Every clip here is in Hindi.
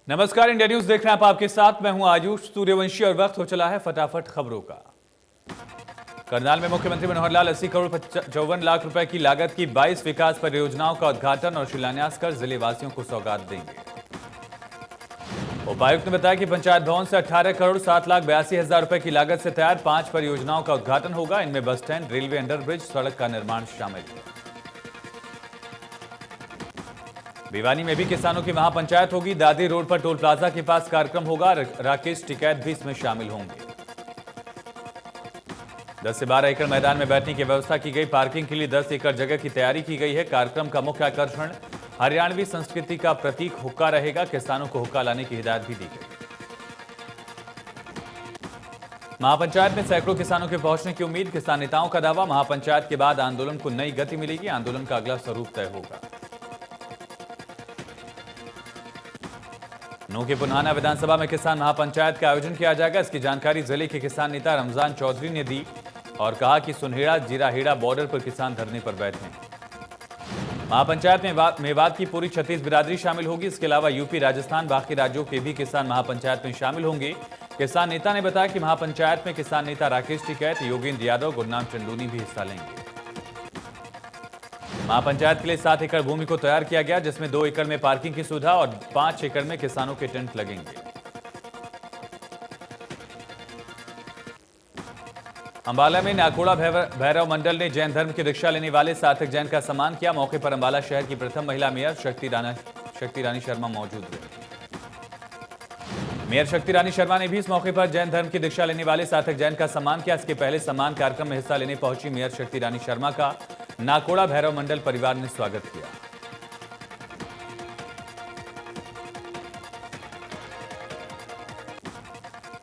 नमस्कार, इंडिया न्यूज देख रहे हैं आप, आपके साथ मैं हूं आयुष सूर्यवंशी और वक्त हो चला है फटाफट खबरों का। करनाल में मुख्यमंत्री मनोहर लाल 80 करोड़ 54 लाख रुपए की लागत की 22 विकास परियोजनाओं का उद्घाटन और शिलान्यास कर जिले वासियों को सौगात देंगे। उपायुक्त ने बताया कि पंचायत भवन से 18 करोड़ 7 लाख 82 हजार रुपए की लागत से तैयार 5 परियोजनाओं का उद्घाटन होगा। इनमें बस स्टैंड, रेलवे अंडरब्रिज, सड़क का निर्माण शामिल है। भिवानी में भी किसानों की महापंचायत होगी। दादरी रोड पर टोल प्लाजा के पास कार्यक्रम होगा। राकेश टिकैत भी इसमें शामिल होंगे। 10 से 12 एकड़ मैदान में बैठने की व्यवस्था की गई। पार्किंग के लिए 10 एकड़ जगह की तैयारी की गई है। कार्यक्रम का मुख्य आकर्षण हरियाणवी संस्कृति का प्रतीक हुक्का रहेगा। किसानों को हुक्का लाने की हिदायत भी दी गई। महापंचायत में सैकड़ों किसानों के पहुंचने की उम्मीद। किसान नेताओं का दावा, महापंचायत के बाद आंदोलन को नई गति मिलेगी। आंदोलन का अगला स्वरूप तय होगा। नूंह के पुन्हाना विधानसभा में किसान महापंचायत का आयोजन किया जाएगा। इसकी जानकारी जिले के किसान नेता रमजान चौधरी ने दी और कहा कि सुनहेड़ा जीराहेड़ा बॉर्डर पर किसान धरने पर बैठे हैं। महापंचायत में मेवात की पूरी 36 बिरादरी शामिल होगी। इसके अलावा यूपी, राजस्थान, बाकी राज्यों के भी किसान महापंचायत में शामिल होंगे। किसान नेता ने बताया कि महापंचायत में किसान नेता राकेश टिकैत, योगेंद्र यादव, गुरनाम चंदूनी भी हिस्सा लेंगे। महापंचायत के लिए 7 एकड़ भूमि को तैयार किया गया, जिसमें 2 एकड़ में पार्किंग की सुविधा और 5 एकड़ में किसानों के टेंट लगेंगे। अंबाला में नाकोड़ा भैरव मंडल ने जैन धर्म की दीक्षा लेने वाले सार्थक जैन का सम्मान किया। मौके पर अंबाला शहर की प्रथम महिला मेयर शक्ति रानी शर्मा मौजूद रही। मेयर शक्ति रानी शर्मा ने भी इस मौके पर जैन धर्म की दीक्षा लेने वाले सार्थक जैन का सम्मान किया। इसके पहले सम्मान कार्यक्रम में हिस्सा लेने पहुंची मेयर शक्ति रानी शर्मा का नाकोड़ा भैरव मंडल परिवार ने स्वागत किया।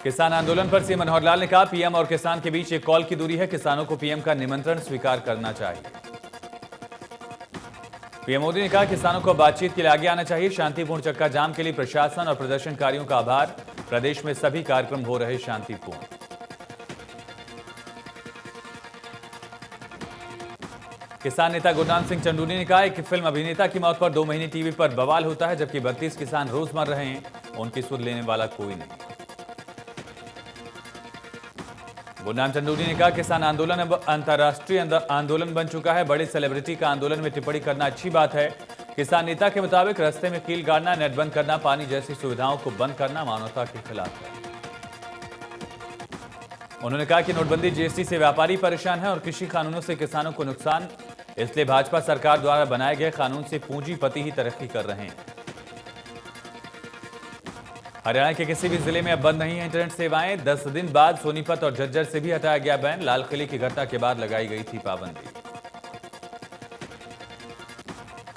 किसान आंदोलन पर सीएम मनोहर लाल ने कहा, पीएम और किसान के बीच एक कॉल की दूरी है। किसानों को पीएम का निमंत्रण स्वीकार करना चाहिए। पीएम मोदी ने कहा, किसानों को बातचीत के लिए आगे आना चाहिए। शांतिपूर्ण चक्का जाम के लिए प्रशासन और प्रदर्शनकारियों का आभार। प्रदेश में सभी कार्यक्रम हो रहे शांतिपूर्ण। किसान नेता गुरनाम सिंह चंदूनी ने कहा कि फिल्म अभिनेता की मौत पर 2 महीने टीवी पर बवाल होता है, जबकि 32 किसान रोज मर रहे हैं। उनकी सुध लेने वाला कोई नहीं। गुरनाम चंदूनी ने कहा, किसान आंदोलन अब अंतर्राष्ट्रीय आंदोलन बन चुका है। बड़े सेलिब्रिटी का आंदोलन में टिप्पणी करना अच्छी बात है। किसान नेता के मुताबिक रास्ते में कील गाड़ना, नेट बंद करना, पानी जैसी सुविधाओं को बंद करना मानवता के खिलाफ है। उन्होंने कहा कि नोटबंदी, जीएसटी से व्यापारी परेशान है और कृषि कानूनों से किसानों को नुकसान। इसलिए भाजपा सरकार द्वारा बनाए गए कानून से पूंजीपति ही तरक्की कर रहे हैं। हरियाणा के किसी भी जिले में अब बंद नहीं है इंटरनेट सेवाएं। 10 दिन बाद सोनीपत और झज्जर से भी हटाया गया बैन। लाल किले की घटना के बाद लगाई गई थी पाबंदी।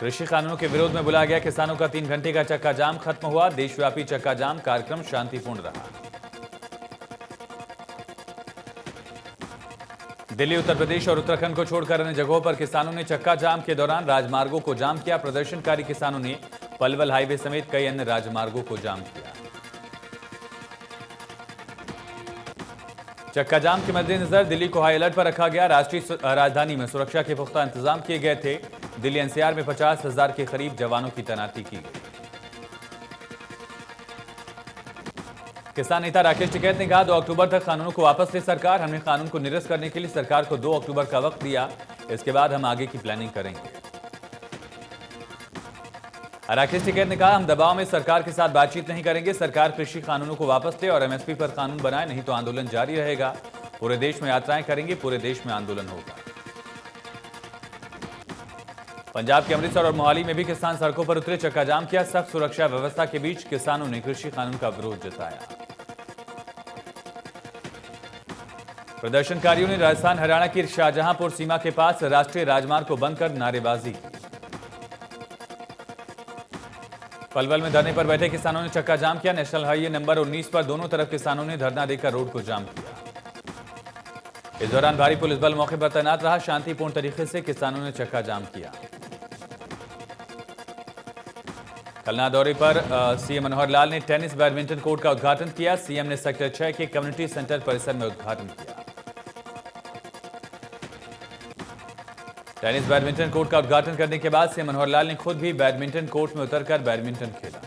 कृषि कानूनों के विरोध में बुलाया गया किसानों का 3 घंटे का चक्का जाम खत्म हुआ। देशव्यापी चक्का जाम कार्यक्रम शांतिपूर्ण रहा। दिल्ली, उत्तर प्रदेश और उत्तराखंड को छोड़कर अन्य जगहों पर किसानों ने चक्का जाम के दौरान राजमार्गों को जाम किया। प्रदर्शनकारी किसानों ने पलवल हाईवे समेत कई अन्य राजमार्गों को जाम किया। चक्का जाम के मद्देनजर दिल्ली को हाई अलर्ट पर रखा गया। राष्ट्रीय राजधानी में सुरक्षा के पुख्ता इंतजाम किए गए थे। दिल्ली एनसीआर में 50,000 के करीब जवानों की तैनाती की गई। किसान नेता राकेश टिकैत ने कहा, 2 अक्टूबर तक कानूनों को वापस ले सरकार। हमने कानून को निरस्त करने के लिए सरकार को 2 अक्टूबर का वक्त दिया। इसके बाद हम आगे की प्लानिंग करेंगे। राकेश टिकैत ने कहा, हम दबाव में सरकार के साथ बातचीत नहीं करेंगे। सरकार कृषि कानूनों को वापस ले और एमएसपी पर कानून बनाए, नहीं तो आंदोलन जारी रहेगा। पूरे देश में यात्राएं करेंगे, पूरे देश में आंदोलन होगा। पंजाब के अमृतसर और मोहाली में भी किसान सड़कों पर उतरे, चक्का जाम किया। सख्त सुरक्षा व्यवस्था के बीच किसानों ने कृषि कानून का विरोध जताया। प्रदर्शनकारियों ने राजस्थान हरियाणा की शाहजहांपुर सीमा के पास राष्ट्रीय राजमार्ग को बंद कर नारेबाजी की। पलवल में धरने पर बैठे किसानों ने चक्का जाम किया। नेशनल हाईवे नंबर 19 पर दोनों तरफ किसानों ने धरना देकर रोड को जाम किया। इस दौरान भारी पुलिस बल मौके पर तैनात रहा। शांतिपूर्ण तरीके से किसानों ने चक्का जाम किया। कलना दौरे पर सीएम मनोहर लाल ने टेनिस बैडमिंटन कोर्ट का उद्घाटन किया। सीएम ने सेक्टर 6 के कम्युनिटी सेंटर परिसर में उद्घाटन किया। टेनिस बैडमिंटन कोर्ट का उद्घाटन करने के बाद सीएम मनोहर लाल ने खुद भी बैडमिंटन कोर्ट में उतरकर बैडमिंटन खेला।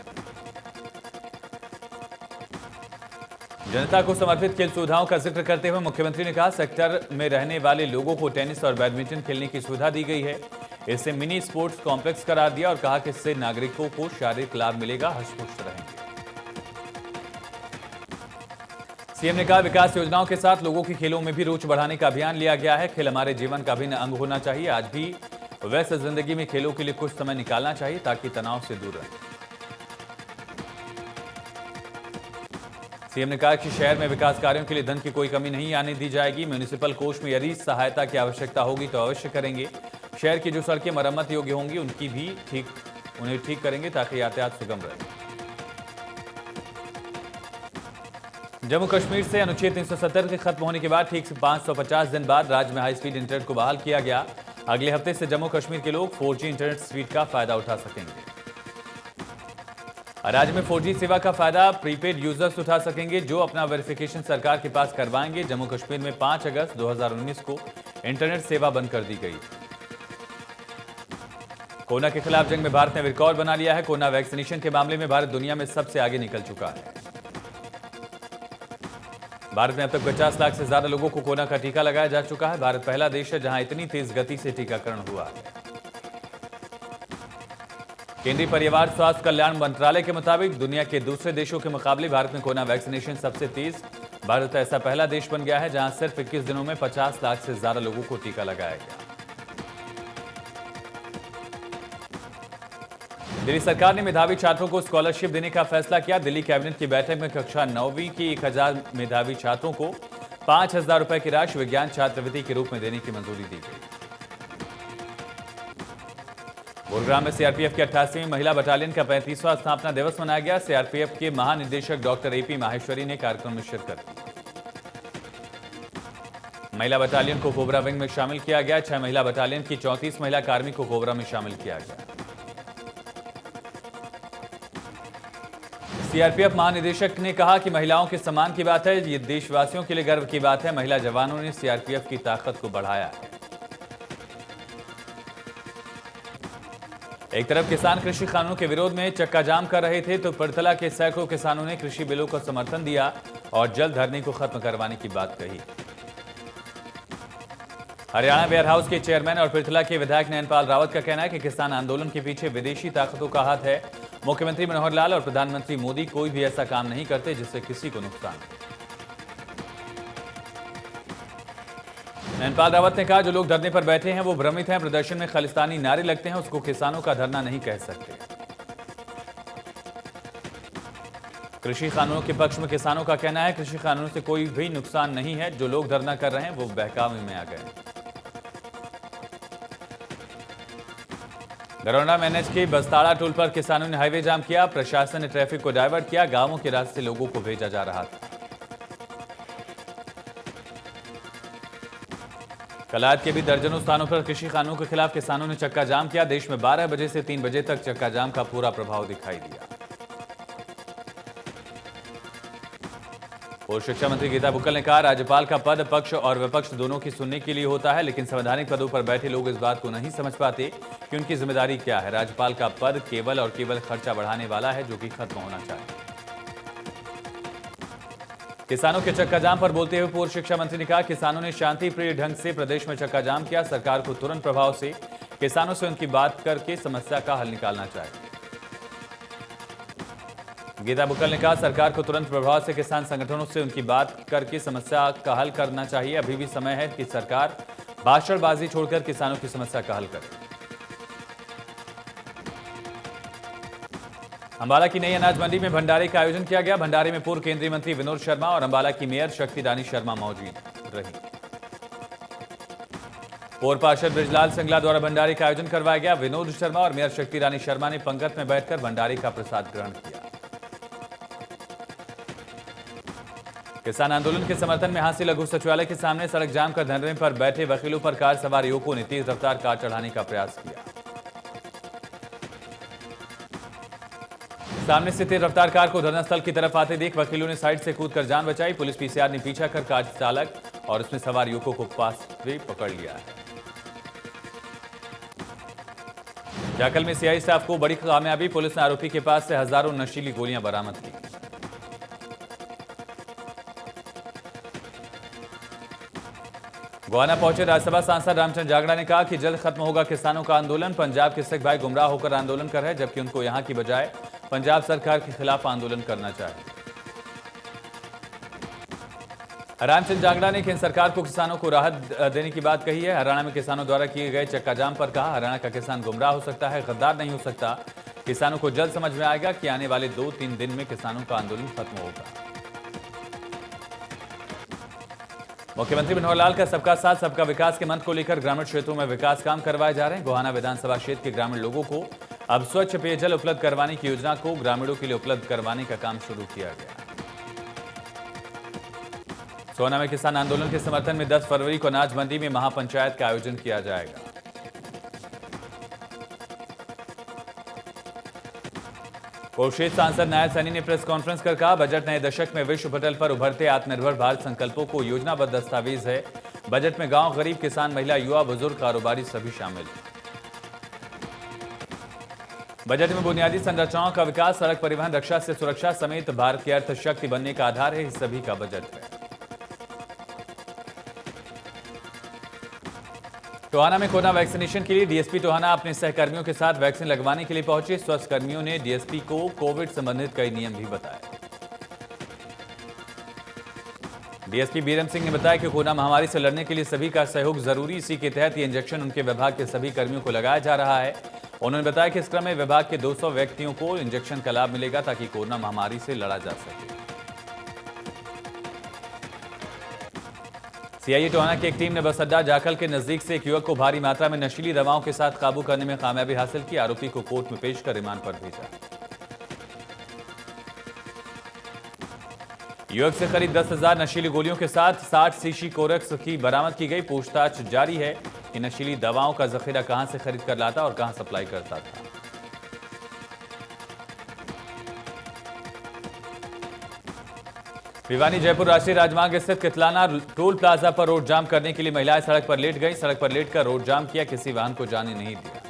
जनता को समर्पित खेल सुविधाओं का जिक्र करते हुए मुख्यमंत्री ने कहा, सेक्टर में रहने वाले लोगों को टेनिस और बैडमिंटन खेलने की सुविधा दी गई है। इसे मिनी स्पोर्ट्स कॉम्प्लेक्स करार दिया और कहा कि इससे नागरिकों को शारीरिक लाभ मिलेगा, हष्ट-पुष्ट रहेंगे। सीएम ने कहा, विकास योजनाओं के साथ लोगों की खेलों में भी रुचि बढ़ाने का अभियान लिया गया है। खेल हमारे जीवन का अभिन्न अंग होना चाहिए। आज भी व्यस्त जिंदगी में खेलों के लिए कुछ समय निकालना चाहिए ताकि तनाव से दूर रहें। सीएम ने कहा कि शहर में विकास कार्यों के लिए धन की कोई कमी नहीं आने दी जाएगी। म्युनिसिपल कोष में यदि सहायता की आवश्यकता होगी तो अवश्य करेंगे। शहर की जो सड़कें मरम्मत योग्य होंगी उन्हें ठीक करेंगे ताकि यातायात सुगम रहे। जम्मू कश्मीर से अनुच्छेद 370 के खत्म होने के बाद ठीक से 550 दिन बाद राज्य में हाई स्पीड इंटरनेट को बहाल किया गया। अगले हफ्ते से जम्मू कश्मीर के लोग 4G इंटरनेट स्पीड का फायदा उठा सकेंगे। राज्य में 4G सेवा का फायदा प्रीपेड यूजर्स उठा सकेंगे जो अपना वेरिफिकेशन सरकार के पास करवाएंगे। जम्मू कश्मीर में 5 अगस्त 2019 को इंटरनेट सेवा बंद कर दी गई। कोरोना के खिलाफ जंग में भारत ने रिकॉर्ड बना लिया है। कोरोना वैक्सीनेशन के मामले में भारत दुनिया में सबसे आगे निकल चुका है। भारत में अब तक 50 लाख से ज्यादा लोगों को कोरोना का टीका लगाया जा चुका है। भारत पहला देश है जहां इतनी तेज गति से टीकाकरण हुआ है। केंद्रीय परिवार स्वास्थ्य कल्याण मंत्रालय के मुताबिक दुनिया के दूसरे देशों के मुकाबले भारत में कोरोना वैक्सीनेशन सबसे तेज। भारत ऐसा पहला देश बन गया है जहां सिर्फ 21 दिनों में 50 लाख से ज्यादा लोगों को टीका लगाया गया। दिल्ली सरकार ने मेधावी छात्रों को स्कॉलरशिप देने का फैसला किया। दिल्ली कैबिनेट की बैठक में कक्षा 9वीं की 1000 मेधावी छात्रों को 5000 रुपए की राशि विज्ञान छात्रवृत्ति के रूप में देने की मंजूरी दी गई। गुरुग्राम में सीआरपीएफ की 88वीं महिला बटालियन का 35वां स्थापना दिवस मनाया गया। सीआरपीएफ के महानिदेशक डॉक्टर एपी माहेश्वरी ने कार्यक्रम में शिरकत की। महिला बटालियन को कोबरा विंग में शामिल किया गया। 6 महिला बटालियन की 34 महिला कार्मिक को कोबरा में शामिल किया गया। सीआरपीएफ महानिदेशक ने कहा कि महिलाओं के सम्मान की बात है, ये देशवासियों के लिए गर्व की बात है। महिला जवानों ने सीआरपीएफ की ताकत को बढ़ाया है। एक तरफ किसान कृषि कानूनों के विरोध में चक्का जाम कर रहे थे तो पिरथला के सैकड़ों किसानों ने कृषि बिलों को समर्थन दिया और जल्द धरने को खत्म करवाने की बात कही। हरियाणा वेयर हाउस के चेयरमैन और पिरथला के विधायक नयनपाल रावत का कहना है कि किसान आंदोलन के पीछे विदेशी ताकतों का हाथ है। मुख्यमंत्री मनोहर लाल और प्रधानमंत्री मोदी कोई भी ऐसा काम नहीं करते जिससे किसी को नुकसान हो। नयनपाल रावत ने कहा, जो लोग धरने पर बैठे हैं वो भ्रमित हैं। प्रदर्शन में खालिस्तानी नारे लगते हैं, उसको किसानों का धरना नहीं कह सकते। कृषि कानूनों के पक्ष में किसानों का कहना है, कृषि कानूनों से कोई भी नुकसान नहीं है। जो लोग धरना कर रहे हैं वो बहकावे में आ गए। गरौंडा में एनएच के बस्ताड़ा टोल पर किसानों ने हाईवे जाम किया। प्रशासन ने ट्रैफिक को डायवर्ट किया। गांवों के रास्ते से लोगों को भेजा जा रहा था। कलाद के भी दर्जनों स्थानों पर कृषि कानूनों के खिलाफ किसानों ने चक्का जाम किया। देश में 12 बजे से 3 बजे तक चक्का जाम का पूरा प्रभाव दिखाई दिया। पूर्व शिक्षा मंत्री गीता बुक्कल ने कहा, राज्यपाल का पद पक्ष और विपक्ष दोनों की सुनने के लिए होता है, लेकिन संवैधानिक पदों पर बैठे लोग इस बात को नहीं समझ पाते कि उनकी जिम्मेदारी क्या है। राज्यपाल का पद केवल और केवल खर्चा बढ़ाने वाला है, जो कि खत्म होना चाहिए। किसानों के चक्का जाम पर बोलते हुए पूर्व शिक्षा मंत्री ने कहा, किसानों ने शांति प्रिय ढंग से प्रदेश में चक्का जाम किया। सरकार को तुरंत प्रभाव से किसानों से उनकी बात करके समस्या का हल निकालना चाहिए। गीता बुक्कल ने कहा, सरकार को तुरंत प्रभाव से किसान संगठनों से उनकी बात करके समस्या का हल करना चाहिए। अभी भी समय है कि सरकार भाषणबाजी छोड़कर किसानों की समस्या का हल करे। अंबाला की नई अनाज मंडी में भंडारे का आयोजन किया गया। भंडारे में पूर्व केंद्रीय मंत्री विनोद शर्मा और अंबाला की मेयर शक्ति रानी शर्मा मौजूद रही। पूर्व पार्षद बृजलाल सिंगला द्वारा भंडारे का आयोजन करवाया गया। विनोद शर्मा और मेयर शक्ति रानी शर्मा ने पंक्ति में बैठकर भंडारे का प्रसाद ग्रहण किया। किसान आंदोलन के समर्थन में हांसी लघु सचिवालय के सामने सड़क जाम कर धरने पर बैठे वकीलों पर कार सवार युवकों ने तेज रफ्तार कार चढ़ाने का प्रयास किया। सामने से तेज रफ्तार कार को धरनास्थल की तरफ आते देख वकीलों ने साइड से कूदकर जान बचाई। पुलिस पीसीआर ने पीछा कर कार चालक और उसमें सवार युवकों को पास में पकड़ लिया है। जाखल में सीआई स्टाफ को बड़ी कामयाबी। पुलिस ने आरोपी के पास से हजारों नशीली गोलियां बरामद की। गोहाना पहुंचे राज्यसभा सांसद रामचंद्र जागड़ा ने कहा कि जल्द खत्म होगा किसानों का आंदोलन। पंजाब के सिख भाई गुमराह होकर आंदोलन कर रहे हैं, जबकि उनको यहां की बजाय पंजाब सरकार के खिलाफ आंदोलन करना चाहिए। रामचंद्र जागड़ा ने केंद्र सरकार को किसानों को राहत देने की बात कही है। हरियाणा में किसानों द्वारा किए गए चक्का जाम पर कहा, हरियाणा का किसान गुमराह हो सकता है, गद्दार नहीं हो सकता। किसानों को जल्द समझ में आएगा कि आने वाले 2-3 दिन में किसानों का आंदोलन खत्म होगा। मुख्यमंत्री मनोहर लाल का सबका साथ सबका विकास के मंत्र को लेकर ग्रामीण क्षेत्रों में विकास काम करवाए जा रहे हैं। गोहाना विधानसभा क्षेत्र के ग्रामीण लोगों को अब स्वच्छ पेयजल उपलब्ध करवाने की योजना को ग्रामीणों के लिए उपलब्ध करवाने का काम शुरू किया गया। सोहना में किसान आंदोलन के समर्थन में 10 फरवरी को अनाज मंडी में महापंचायत का आयोजन किया जाएगा। कुरुक्षेत्र सांसद नायब सैनी ने प्रेस कॉन्फ्रेंस कर कहा, बजट नए दशक में विश्व पटल पर उभरते आत्मनिर्भर भारत संकल्पों को योजनाबद्ध दस्तावेज है। बजट में गांव, गरीब, किसान, महिला, युवा, बुजुर्ग, कारोबारी सभी शामिल हैं। बजट में बुनियादी संरचनाओं का विकास, सड़क परिवहन, रक्षा से सुरक्षा समेत भारत की अर्थशक्ति बनने का आधार है। इस सभी का बजट है। टोहाना में कोरोना वैक्सीनेशन के लिए डीएसपी टोहाना अपने सहकर्मियों के साथ वैक्सीन लगवाने के लिए पहुंचे। स्वास्थ्य कर्मियों ने डीएसपी को कोविड संबंधित कई नियम भी बताए। डीएसपी बीरम सिंह ने बताया कि कोरोना महामारी से लड़ने के लिए सभी का सहयोग जरूरी। इसी के तहत ये इंजेक्शन उनके विभाग के सभी कर्मियों को लगाया जा रहा है। उन्होंने बताया कि इस क्रम में विभाग के 200 व्यक्तियों को इंजेक्शन का लाभ मिलेगा ताकि कोरोना महामारी से लड़ा जा सके। सीआईए टोहाना की एक टीम ने बस अड्डा जाखल के नजदीक से एक युवक को भारी मात्रा में नशीली दवाओं के साथ काबू करने में कामयाबी हासिल की। आरोपी को कोर्ट में पेश कर रिमांड पर भेजा। युवक से करीब 10,000 नशीली गोलियों के साथ 60 सीसी कोरेक्स की बरामद की गई। पूछताछ जारी है कि नशीली दवाओं का जखीरा कहां से खरीद कर लाता और कहां सप्लाई करता था। भिवानी जयपुर राष्ट्रीय राजमार्ग स्थित कितलाना टोल प्लाजा पर रोड जाम करने के लिए महिलाएं सड़क पर लेट गई। सड़क पर लेटकर रोड जाम किया, किसी वाहन को जाने नहीं दिया।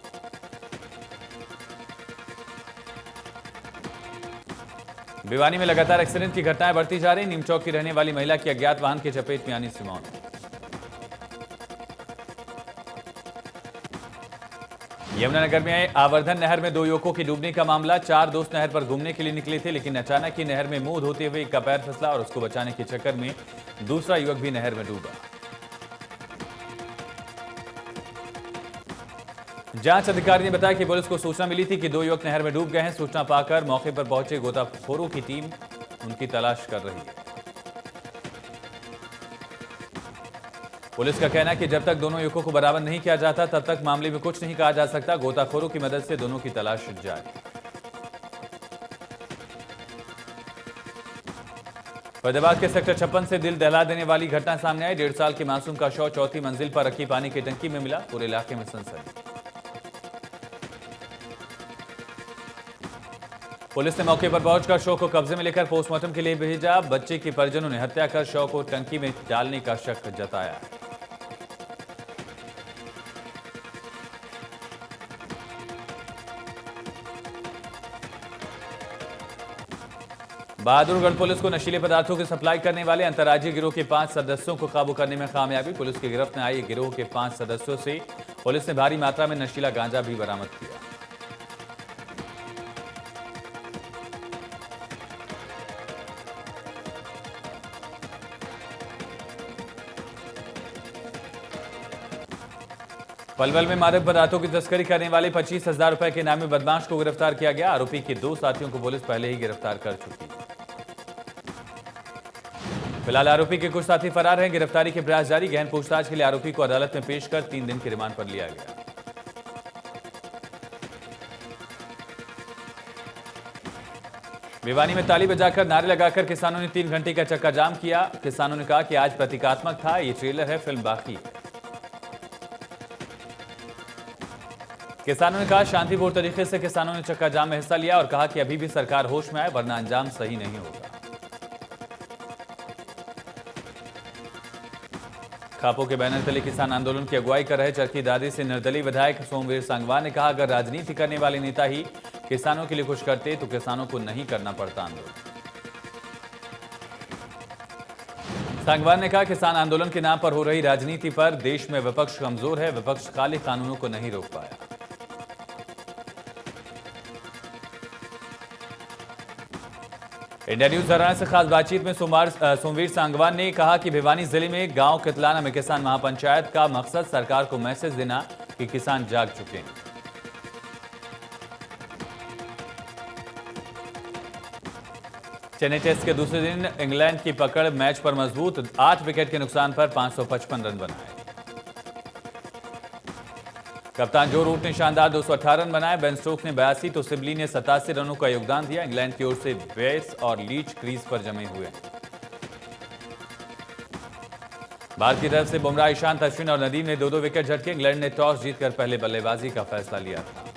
भिवानी में लगातार एक्सीडेंट की घटनाएं बढ़ती जा रही। नीमचौक की रहने वाली महिला की अज्ञात वाहन की चपेट में आने से मौत। यमुनानगर में आवर्धन नहर में 2 युवकों की डूबने का मामला। 4 दोस्त नहर पर घूमने के लिए निकले थे, लेकिन अचानक ही नहर में मुंह धोते हुए एक का पैर फिसला और उसको बचाने के चक्कर में दूसरा युवक भी नहर में डूबा। जांच अधिकारी ने बताया कि पुलिस को सूचना मिली थी कि 2 युवक नहर में डूब गए हैं। सूचना पाकर मौके पर पहुंचे गोताखोरों की टीम उनकी तलाश कर रही है। पुलिस का कहना है कि जब तक दोनों युवकों को बरामद नहीं किया जाता तब तक मामले में कुछ नहीं कहा जा सकता। गोताखोरों की मदद से दोनों की तलाश जारी। फैजाबाद के सेक्टर 56 से दिल दहला देने वाली घटना सामने आई। 1.5 साल के मासूम का शव चौथी मंजिल पर रखी पानी की टंकी में मिला। पूरे इलाके में सनसनी। पुलिस ने मौके पर पहुंचकर शव को कब्जे में लेकर पोस्टमार्टम के लिए भेजा। बच्चे के परिजनों ने हत्या कर शव को टंकी में डालने का शक जताया है। बहादुरगढ़ पुलिस को नशीले पदार्थों की सप्लाई करने वाले अंतर्राज्यीय गिरोह के 5 सदस्यों को काबू करने में कामयाबी। पुलिस की गिरफ्त में आई गिरोह के 5 सदस्यों से पुलिस ने भारी मात्रा में नशीला गांजा भी बरामद किया। पलवल में मादक पदार्थों की तस्करी करने वाले 25,000 रुपए के इनामी बदमाश को गिरफ्तार किया गया। आरोपी के 2 साथियों को पुलिस पहले ही गिरफ्तार कर चुकी है। फिलहाल आरोपी के कुछ साथी फरार हैं। गिरफ्तारी के प्रयास जारी। गहन पूछताछ के लिए आरोपी को अदालत में पेश कर 3 दिन के रिमांड पर लिया गया। भिवानी में ताली बजाकर नारे लगाकर किसानों ने 3 घंटे का चक्का जाम किया। किसानों ने कहा कि आज प्रतीकात्मक था, ये ट्रेलर है, फिल्म बाकी है। किसानों ने कहा शांतिपूर्ण तरीके से किसानों ने चक्का जाम में हिस्सा लिया और कहा कि अभी भी सरकार होश में आए वरना अंजाम सही नहीं होगा। खापों के बैनर तले किसान आंदोलन की अगुवाई कर रहे चरखी दादी से निर्दलीय विधायक सोमवीर सांगवान ने कहा, अगर राजनीति करने वाले नेता ही किसानों के लिए कुछ करते तो किसानों को नहीं करना पड़ता आंदोलन। सांगवान ने कहा, किसान आंदोलन के नाम पर हो रही राजनीति पर देश में विपक्ष कमजोर है, विपक्ष काले कानूनों को नहीं रोक पाया। इंडिया न्यूज हरियाणा से खास बातचीत में सोमवीर सांगवान ने कहा कि भिवानी जिले में गांव कितलाना में किसान महापंचायत का मकसद सरकार को मैसेज देना कि किसान जाग चुके हैं। चेन्नई टेस्ट के दूसरे दिन इंग्लैंड की पकड़ मैच पर मजबूत, 8 विकेट के नुकसान पर 555 रन बनाए। कप्तान जो रूट ने शानदार 218 रन बनाए, बेन स्टोक्स ने 82 तो सिबली ने 87 रनों का योगदान दिया। इंग्लैंड की ओर से बेस और लीच क्रीज पर जमे हुए हैं। भारत की तरफ से बुमराह, ईशांत, अश्विन और नदीम ने 2-2 विकेट झटके। इंग्लैंड ने टॉस जीतकर पहले बल्लेबाजी का फैसला लिया था।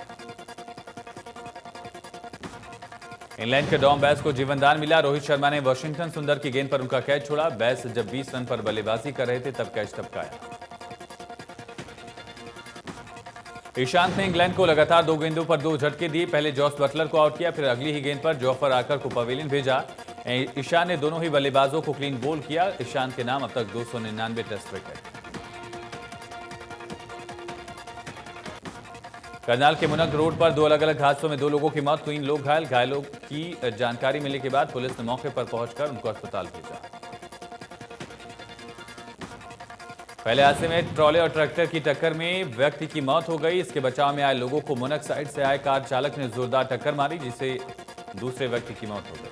इंग्लैंड के डॉम बैस को जीवनदान मिला। रोहित शर्मा ने वाशिंगटन सुंदर की गेंद पर उनका कैच छोड़ा। बैस जब 20 रन पर बल्लेबाजी कर रहे थे तब कैच टपकाया। ईशांत ने इंग्लैंड को लगातार 2 गेंदों पर 2 झटके दिए। पहले जॉस बटलर को आउट किया, फिर अगली ही गेंद पर जॉफर आकर को पवेलियन भेजा। ईशान ने दोनों ही बल्लेबाजों को क्लीन बोल किया। ईशांत के नाम अब तक 299 टेस्ट विकेट। करनाल के मुनक रोड पर 2 अलग अलग हादसों में 2 लोगों की मौत, 3 लोग घायल। घायलों की जानकारी मिलने के बाद पुलिस ने मौके पर पहुंचकर उनको अस्पताल भेजा। पहले हादसे में ट्रॉले और ट्रैक्टर की टक्कर में व्यक्ति की मौत हो गई। इसके बचाव में आए लोगों को मुनक साइड से आए कार चालक ने जोरदार टक्कर मारी, जिससे दूसरे व्यक्ति की मौत हो गई।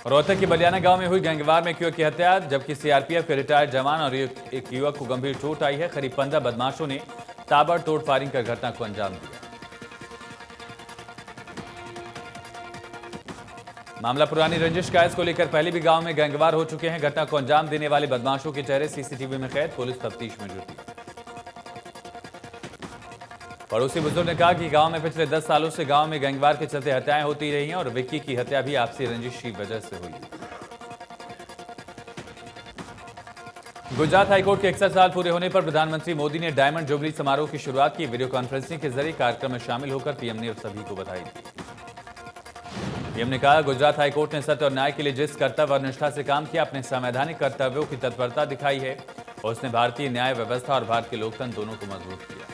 रोहतक के बलियाना गांव में हुई गैंगवार में एक युवक की हत्या, जबकि सीआरपीएफ के रिटायर्ड जवान और एक युवक को गंभीर चोट आई है। करीब 15 बदमाशों ने ताबड़तोड़ फायरिंग कर घटना को अंजाम दिया। मामला पुरानी रंजिश का है। इसको लेकर पहले भी गांव में गैंगवार हो चुके हैं। घटना को अंजाम देने वाले बदमाशों के चेहरे सीसीटीवी में कैद, पुलिस तफ्तीश में जुटी। पड़ोसी बुजुर्ग ने कहा कि गांव में पिछले 10 सालों से गांव में गैंगवार के चलते हत्याएं होती रही हैं और विक्की की हत्या भी आपसी रंजिश की वजह से हुई। गुजरात हाईकोर्ट के 61 साल पूरे होने पर प्रधानमंत्री मोदी ने डायमंड जुबली समारोह की शुरुआत की। वीडियो कॉन्फ्रेंसिंग के जरिए कार्यक्रम में शामिल होकर पीएम ने सभी को बधाई दी। पीएम ने कहा, गुजरात हाईकोर्ट ने सत्य और न्याय के लिए जिस कर्तव्य और निष्ठा से काम किया, अपने संवैधानिक कर्तव्यों की तत्परता दिखाई है और उसने भारतीय न्याय व्यवस्था और भारत के लोकतंत्र दोनों को मजबूत किया।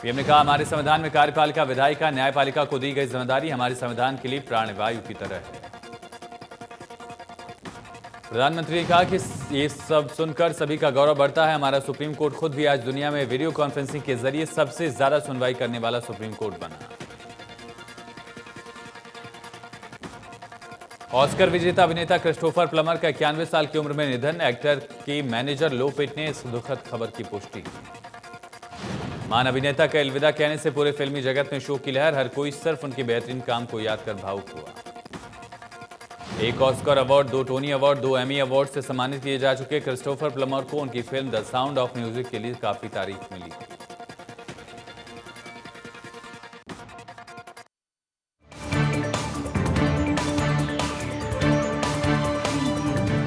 पीएम ने कहा, हमारे संविधान में कार्यपालिका, विधायिका, न्यायपालिका को दी गई जिम्मेदारी हमारे संविधान के लिए प्राणवायु की तरह है। प्रधानमंत्री ने कहा कि ये सब सुनकर सभी का गौरव बढ़ता है। हमारा सुप्रीम कोर्ट खुद भी आज दुनिया में वीडियो कॉन्फ्रेंसिंग के जरिए सबसे ज्यादा सुनवाई करने वाला सुप्रीम कोर्ट बना। ऑस्कर विजेता अभिनेता क्रिस्टोफर प्लमर का 91 साल की उम्र में निधन। एक्टर के मैनेजर लो पिट ने इस दुखद खबर की पुष्टि की। महान अभिनेता के अलविदा कहने से पूरे फिल्मी जगत में शोक की लहर। हर कोई सिर्फ उनके बेहतरीन काम को याद कर भावुक हुआ। 1 Oscar award, 2 Tony award, 2 Emmy award से सम्मानित किए जा चुके क्रिस्टोफर प्लमर को उनकी film the sound of music के लिए काफी तारीफ मिली।